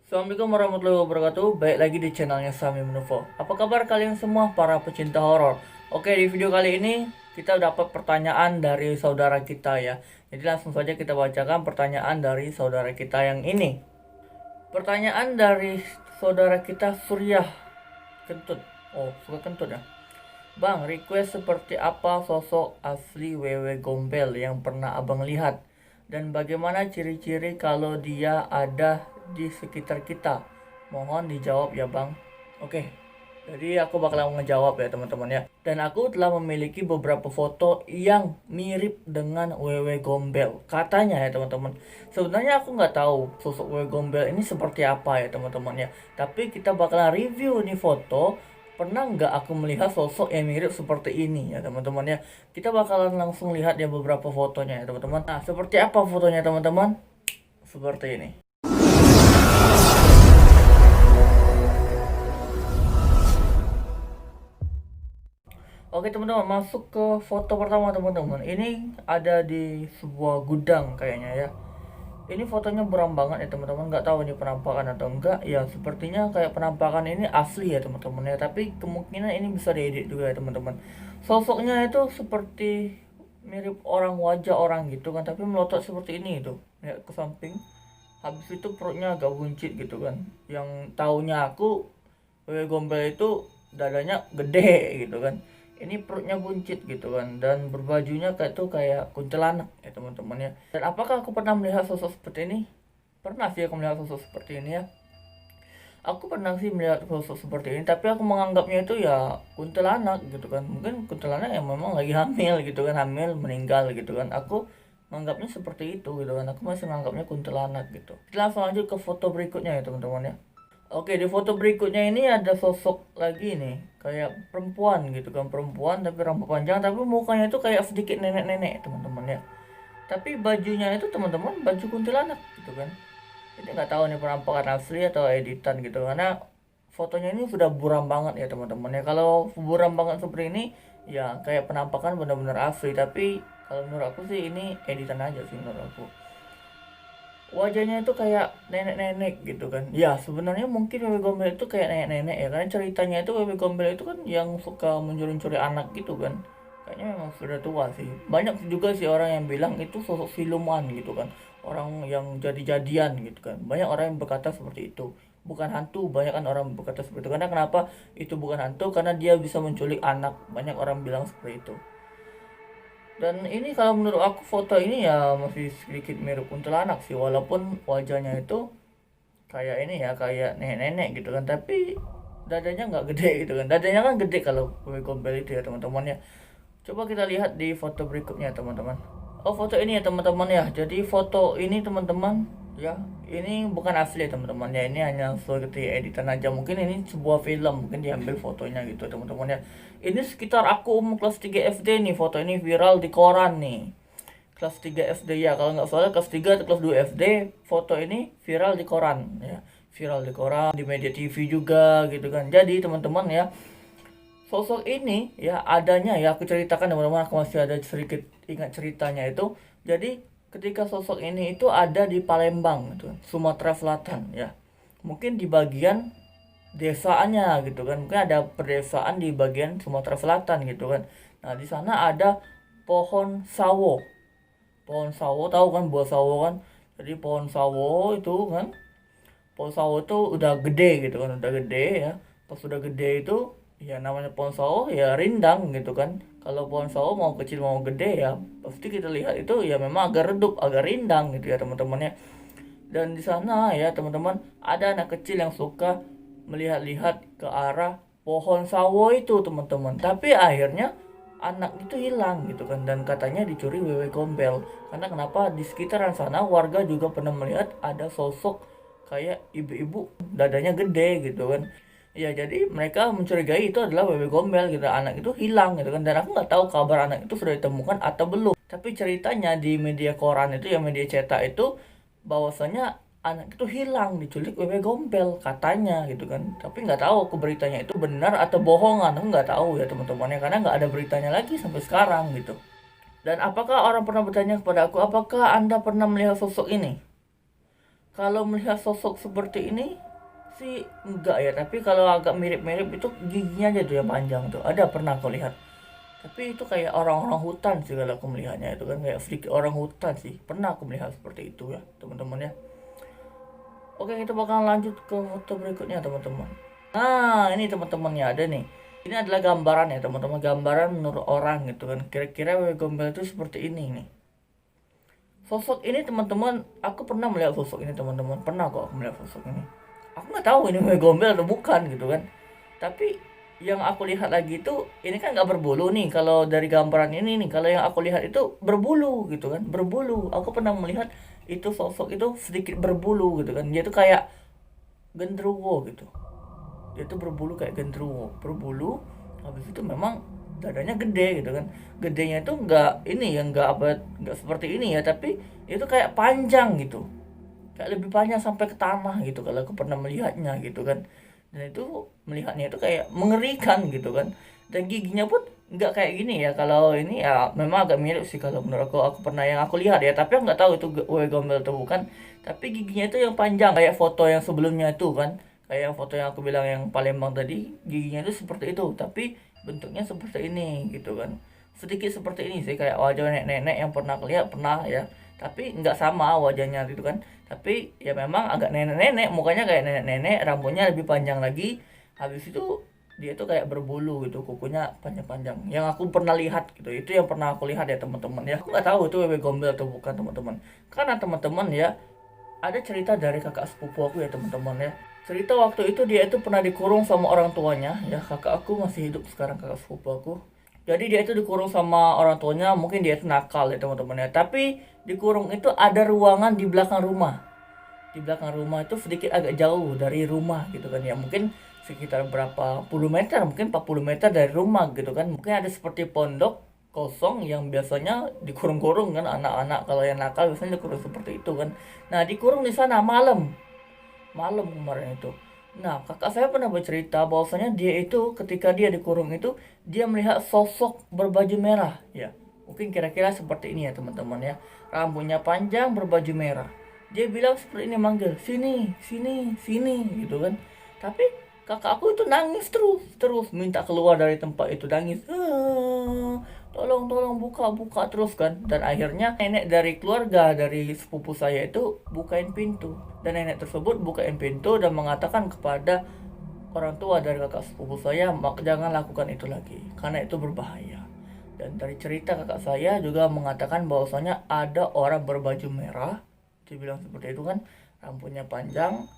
Assalamualaikum warahmatullahi wabarakatuh. Baik lagi di channelnya Sami Menuvo. Apa kabar kalian semua para pecinta horor? Oke, di video kali ini kita dapat pertanyaan dari saudara kita ya. Jadi langsung saja kita bacakan pertanyaan dari saudara kita yang ini. Pertanyaan dari saudara kita Surya Kentut. Oh, suka kentut ya. Bang, request seperti apa sosok asli Wewe Gombel yang pernah abang lihat? Dan bagaimana ciri-ciri kalau dia ada di sekitar kita? Mohon dijawab ya bang. Oke, jadi aku bakalan ngejawab ya teman-teman ya. Dan aku telah memiliki beberapa foto yang mirip dengan Wewe Gombel. Katanya ya teman-teman. Sebenarnya aku nggak tahu sosok Wewe Gombel ini seperti apa ya teman-teman ya. Tapi kita bakalan review nih foto. Pernah nggak aku melihat sosok yang mirip seperti ini ya teman-teman ya. Kita bakalan langsung lihat ya beberapa fotonya ya teman-teman. Nah, seperti apa fotonya teman-teman? Seperti ini. Oke teman-teman, masuk ke foto pertama teman-teman. Ini ada di sebuah gudang kayaknya ya. Ini fotonya buram banget ya teman-teman. Nggak tahu ini penampakan atau enggak. Ya sepertinya kayak penampakan ini asli ya teman-teman ya. Tapi kemungkinan ini bisa diedit juga ya teman-teman. Sosoknya itu seperti mirip orang, wajah orang gitu kan. Tapi melotot seperti ini itu. Ya ke samping. Habis itu perutnya agak buncit gitu kan. Yang taunya aku Wewe Gombel itu dadanya gede gitu kan. Ini perutnya buncit gitu kan, dan berbajunya kayak tuh kayak kuntilanak ya teman-teman ya. Dan apakah aku pernah melihat sosok seperti ini? Pernah sih aku melihat sosok seperti ini ya. Aku pernah sih melihat sosok seperti ini, tapi aku menganggapnya itu ya kuntilanak gitu kan. Mungkin kuntilanak yang memang lagi hamil gitu kan, hamil meninggal gitu kan. Aku menganggapnya seperti itu gitu kan. Aku masih menganggapnya kuntilanak gitu. Kita langsung lanjut ke foto berikutnya ya teman-teman ya. Oke, di foto berikutnya ini ada sosok lagi nih, kayak perempuan gitu kan, perempuan tapi rambut panjang, tapi mukanya itu kayak sedikit nenek-nenek teman-teman ya. Tapi bajunya itu teman-teman baju kuntilanak gitu kan. Jadi nggak tahu nih penampakan asli atau editan gitu, karena fotonya ini sudah buram banget ya teman-teman ya. Kalau buram banget seperti ini ya kayak penampakan benar-benar asli, tapi kalau menurut aku sih ini editan aja sih menurut aku. Wajahnya itu kayak nenek-nenek gitu kan. Ya sebenarnya mungkin Wewe Gombel itu kayak nenek-nenek ya, karena ceritanya itu Wewe Gombel itu kan yang suka mencuri-curi anak gitu kan. Kayaknya memang sudah tua sih. Banyak juga sih orang yang bilang itu sosok siluman gitu kan, orang yang jadi-jadian gitu kan. Banyak orang yang berkata seperti itu, bukan hantu. Banyak kan orang berkata seperti itu. Karena kenapa itu bukan hantu? Karena dia bisa menculik anak. Banyak orang bilang seperti itu. Dan ini kalau menurut aku foto ini ya masih sedikit mirip kuntilanak sih, walaupun wajahnya itu kayak ini ya, kayak nenek-nenek gitu kan, tapi dadanya nggak gede gitu kan. Dadanya kan gede kalau kue gombel itu ya teman-teman ya. Coba kita lihat di foto berikutnya teman-teman. Oh, foto ini ya teman-teman ya. Jadi foto ini teman-teman ya, ini bukan asli ya teman-teman ya. Ini hanya seperti editan aja. Mungkin ini sebuah film, mungkin diambil fotonya gitu teman-teman ya. Ini sekitar aku umur kelas 3 SD nih, foto ini viral di koran nih. Kelas 3 SD ya, kalau nggak salah kelas 3 atau kelas 2 SD, foto ini viral di koran ya. Viral di koran, di media TV juga gitu kan. Jadi teman-teman ya, sosok ini ya adanya ya, aku ceritakan teman-teman, aku masih ada sedikit ingat ceritanya itu. Jadi ketika sosok ini itu ada di Palembang gitu, Sumatera Selatan ya. Mungkin di bagian desaannya gitu kan, mungkin ada pedesaan di bagian Sumatera Selatan gitu kan. Nah, di sana ada pohon sawo. Pohon sawo, tahu kan buah sawo kan? Jadi pohon sawo itu kan, pohon sawo itu udah gede gitu kan, udah gede ya. Pas udah gede itu ya namanya pohon sawo ya rindang gitu kan. Kalau pohon sawo mau kecil mau gede ya pasti kita lihat itu ya memang agak redup, agak rindang gitu ya teman-teman ya. Dan di sana ya teman-teman ada anak kecil yang suka melihat-lihat ke arah pohon sawo itu teman-teman. Tapi akhirnya anak itu hilang gitu kan, dan katanya dicuri Wewe Gombel. Karena kenapa, di sekitaran sana warga juga pernah melihat ada sosok kayak ibu-ibu dadanya gede gitu kan. Ya jadi mereka mencurigai itu adalah Wewe Gombel gitu. Anak itu hilang gitu kan, dan aku nggak tahu kabar anak itu sudah ditemukan atau belum. Tapi ceritanya di media koran itu ya, media cetak itu, bahwasanya anak itu hilang diculik Wewe Gombel katanya gitu kan. Tapi nggak tahu aku beritanya itu benar atau bohongan, aku nggak tahu ya teman-teman ya, karena nggak ada beritanya lagi sampai sekarang gitu. Dan apakah orang pernah bertanya kepada aku, apakah anda pernah melihat sosok ini? Kalau melihat sosok seperti ini sih enggak ya, tapi kalau agak mirip-mirip itu giginya aja tuh yang panjang tuh. Ada pernah aku lihat. Tapi itu kayak orang-orang hutan sih kalau aku melihatnya, itu kan kayak sedikit orang hutan sih. Pernah aku melihat seperti itu ya, teman-teman ya. Oke, kita bakal lanjut ke foto berikutnya, teman-teman. Nah, ini teman-temannya ada nih. Ini adalah gambaran ya, teman-teman. Gambaran menurut orang gitu kan. Kira-kira wewe gombel itu seperti ini nih. Sosok ini teman-teman, aku pernah melihat sosok ini teman-teman. Pernah kok aku melihat sosok ini. Aku nggak tahu ini wewe gombel atau bukan gitu kan. Tapi yang aku lihat lagi itu ini kan nggak berbulu nih. Kalau dari gambaran ini nih, kalau yang aku lihat itu berbulu gitu kan, berbulu. Aku pernah melihat itu sosok itu sedikit berbulu gitu kan. Dia tuh kayak genderuwo gitu. Dia tuh berbulu kayak genderuwo, berbulu. Habis itu memang dadanya gede gitu kan. Gedenya itu nggak ini ya, nggak apa, nggak seperti ini ya, tapi itu kayak panjang gitu, kayak lebih panjang sampai ke tanah gitu kalau aku pernah melihatnya gitu kan. Dan itu melihatnya itu kayak mengerikan gitu kan. Dan giginya pun nggak kayak gini ya, kalau ini ya memang agak mirip sih kalau menurut aku pernah yang aku lihat ya, tapi aku nggak tahu itu wewe gombel atau bukan. Tapi giginya itu yang panjang kayak foto yang sebelumnya itu kan, kayak yang foto yang aku bilang yang Palembang tadi, giginya itu seperti itu tapi bentuknya seperti ini gitu kan. Sedikit seperti ini sih, kayak wajah nenek-nenek yang pernah aku lihat, pernah ya, tapi nggak sama wajahnya gitu kan. Tapi ya memang agak nenek-nenek, mukanya kayak nenek-nenek, rambutnya lebih panjang lagi. Habis itu dia tuh kayak berbulu gitu, kukunya panjang-panjang. Yang aku pernah lihat gitu, itu yang pernah aku lihat ya teman-teman ya. Aku nggak tahu itu wewe gombel atau bukan teman-teman. Karena teman-teman ya, ada cerita dari kakak sepupu aku ya teman-teman ya. Cerita waktu itu dia itu pernah dikurung sama orang tuanya ya. Kakak aku masih hidup sekarang, kakak sepupu aku. Jadi dia itu dikurung sama orang tuanya, mungkin dia itu nakal ya teman-teman ya. Tapi dikurung itu ada ruangan di belakang rumah. Di belakang rumah itu sedikit agak jauh dari rumah gitu kan ya. Mungkin sekitar berapa puluh meter, mungkin 40 meter dari rumah gitu kan. Mungkin ada seperti pondok kosong yang biasanya dikurung-kurung kan anak-anak, kalau yang nakal biasanya dikurung seperti itu kan. Nah, dikurung di sana malam. Malam kemarin itu. Nah, kakak saya pernah bercerita bahwasanya dia itu ketika dia dikurung itu dia melihat sosok berbaju merah ya. Mungkin kira-kira seperti ini ya teman-teman ya. Rambutnya panjang berbaju merah. Dia bilang seperti ini, manggil, "Sini, sini, sini," gitu kan. Tapi kakak aku itu nangis terus, terus minta keluar dari tempat itu, nangis. Tolong, tolong buka, buka terus kan. Dan akhirnya nenek dari keluarga dari sepupu saya itu bukain pintu. Dan nenek tersebut bukain pintu dan mengatakan kepada orang tua dari kakak sepupu saya, jangan lakukan itu lagi karena itu berbahaya. Dan dari cerita kakak saya juga mengatakan bahwasanya ada orang berbaju merah, dia bilang seperti itu kan, rambutnya panjang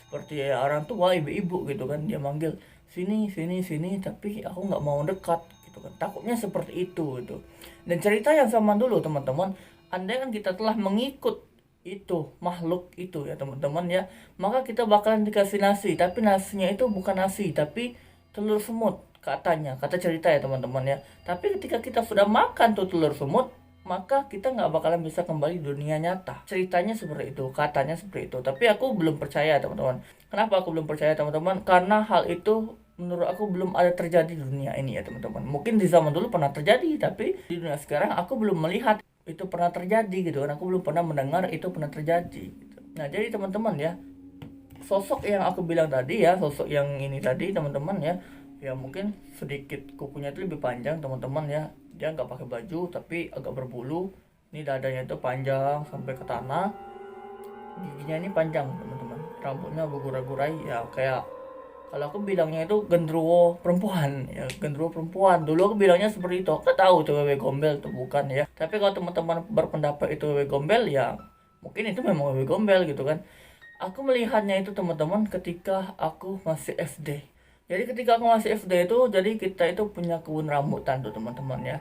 seperti orang tua, ibu-ibu gitu kan. Dia manggil, "Sini, sini, sini," tapi aku nggak mau dekat gitu kan, takutnya seperti itu gitu. Dan cerita yang sama dulu teman-teman, andai kan kita telah mengikut itu makhluk itu ya teman-teman ya, maka kita bakalan dikasih nasi, tapi nasinya itu bukan nasi tapi telur semut katanya, kata cerita ya teman-teman ya. Tapi ketika kita sudah makan tuh telur semut, maka kita nggak bakalan bisa kembali dunia nyata. Ceritanya seperti itu, katanya seperti itu. Tapi aku belum percaya teman-teman. Kenapa aku belum percaya teman-teman? Karena hal itu menurut aku belum ada terjadi di dunia ini ya teman-teman. Mungkin di zaman dulu pernah terjadi, tapi di dunia sekarang aku belum melihat itu pernah terjadi gitu kan. Aku belum pernah mendengar itu pernah terjadi gitu. Nah, jadi teman-teman ya, sosok yang aku bilang tadi ya, sosok yang ini tadi teman-teman ya, ya mungkin sedikit kukunya itu lebih panjang teman-teman ya. Dia nggak pakai baju tapi agak berbulu. Ini dadanya itu panjang sampai ke tanah, giginya ini panjang teman-teman, rambutnya bergurai-gurai ya, kayak kalau aku bilangnya itu genderuwo perempuan ya, genderuwo perempuan. Dulu aku bilangnya seperti itu, aku tahu itu wewe gombel itu bukan ya. Tapi kalau teman-teman berpendapat itu wewe gombel ya, mungkin itu memang wewe gombel gitu kan. Aku melihatnya itu teman-teman ketika aku masih SD. Jadi ketika aku masih SD itu, jadi kita itu punya kebun rambutan tuh teman-teman ya.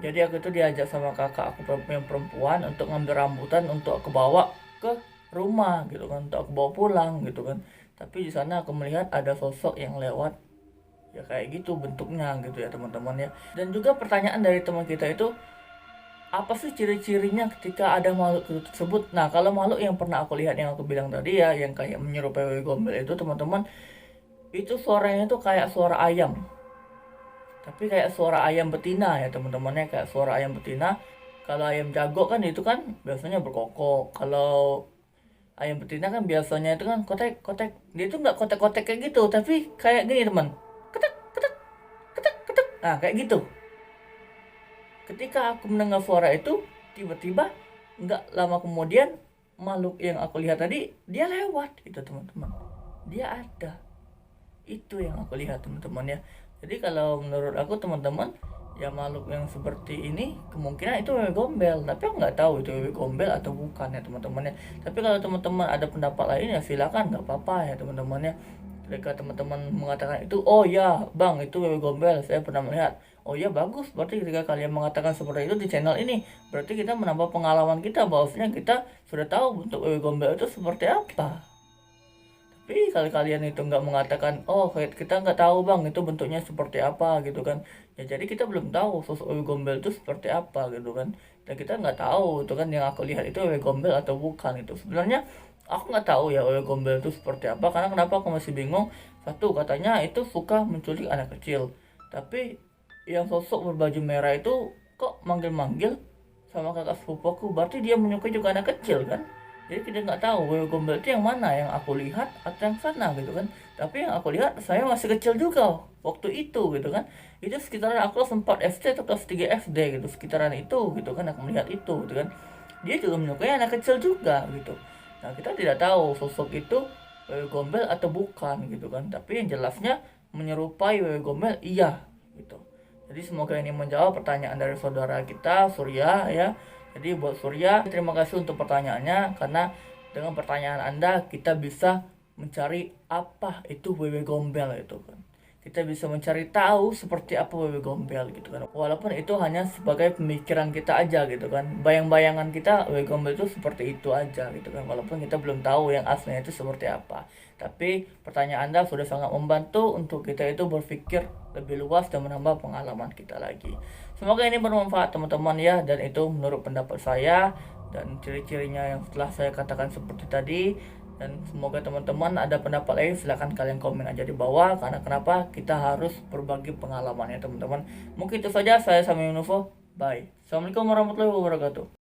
Jadi aku itu diajak sama kakak aku yang perempuan untuk ngambil rambutan untuk aku bawa ke rumah gitu kan, untuk aku bawa pulang gitu kan. Tapi di sana aku melihat ada sosok yang lewat ya kayak gitu bentuknya gitu ya teman-teman ya. Dan juga pertanyaan dari teman kita itu, apa sih ciri-cirinya ketika ada makhluk tersebut? Nah, kalau makhluk yang pernah aku lihat yang aku bilang tadi ya, yang kayak menyerupai wewe gombel itu teman-teman, itu suaranya tuh kayak suara ayam. Tapi kayak suara ayam betina ya teman-temannya, kayak suara ayam betina. Kalau ayam jago kan itu kan biasanya berkokok. Kalau Ayam betina kan biasanya itu kan kotek-kotek. Dia itu nggak kotek-kotek kayak gitu, tapi kayak gini teman. Ketek, ketek, ketek, ketek. Nah, kayak gitu. Ketika aku mendengar suara itu, tiba-tiba nggak lama kemudian makhluk yang aku lihat tadi dia lewat itu teman-teman. Dia ada. Itu yang aku lihat teman-teman ya. Jadi kalau menurut aku teman-teman, ya makhluk yang seperti ini kemungkinan itu wewe gombel, tapi aku nggak tahu itu wewe gombel atau bukan ya teman-teman ya. Tapi kalau teman-teman ada pendapat lain ya silakan, nggak apa-apa ya teman-teman ya. Ketika teman-teman mengatakan itu, oh ya bang itu wewe gombel, saya pernah melihat, oh ya bagus, berarti ketika kalian mengatakan seperti itu di channel ini, berarti kita menambah pengalaman kita, bahwasanya kita sudah tahu bentuk wewe gombel itu seperti apa. Tapi kalau kalian itu nggak mengatakan, oh kita nggak tahu bang itu bentuknya seperti apa gitu kan, ya jadi kita belum tahu sosok Ewe Gombel itu seperti apa gitu kan, dan kita nggak tahu itu kan yang aku lihat itu Ewe Gombel atau bukan. Itu sebenarnya aku nggak tahu ya Ewe Gombel itu seperti apa, karena kenapa aku masih bingung. Satu, katanya itu suka menculik anak kecil, tapi yang sosok berbaju merah itu kok manggil-manggil sama kakak sepupuku, berarti dia menyukai juga anak kecil kan. Jadi kita nggak tahu wewe gombel itu yang mana, yang aku lihat atau yang sana gitu kan. Tapi yang aku lihat saya masih kecil juga waktu itu gitu kan. Itu sekitaran aku kelas 4 SD atau kelas 3 SD gitu, sekitaran itu gitu kan, aku melihat itu gitu kan. Dia juga menyukai anak kecil juga gitu. Nah kita tidak tahu sosok itu wewe gombel atau bukan gitu kan, tapi yang jelasnya menyerupai wewe gombel iya gitu. Jadi semoga ini menjawab pertanyaan dari saudara kita Surya ya. Jadi buat Surya, terima kasih untuk pertanyaannya, karena dengan pertanyaan Anda kita bisa mencari apa itu wewe gombel itu kan. Kita bisa mencari tahu seperti apa wewe gombel gitu kan. Walaupun itu hanya sebagai pemikiran kita aja gitu kan. Bayang-bayangan kita wewe gombel itu seperti itu aja gitu kan. Walaupun kita belum tahu yang aslinya itu seperti apa. Tapi pertanyaan Anda sudah sangat membantu untuk kita itu berpikir lebih luas dan menambah pengalaman kita lagi. Semoga ini bermanfaat teman-teman ya, dan itu menurut pendapat saya dan ciri-cirinya yang setelah saya katakan seperti tadi. Dan semoga teman-teman ada pendapat lain, silahkan kalian komen aja di bawah, karena kenapa kita harus berbagi pengalaman ya teman-teman. Mungkin itu saja, saya Sami Yunufo, bye. Assalamualaikum warahmatullahi wabarakatuh.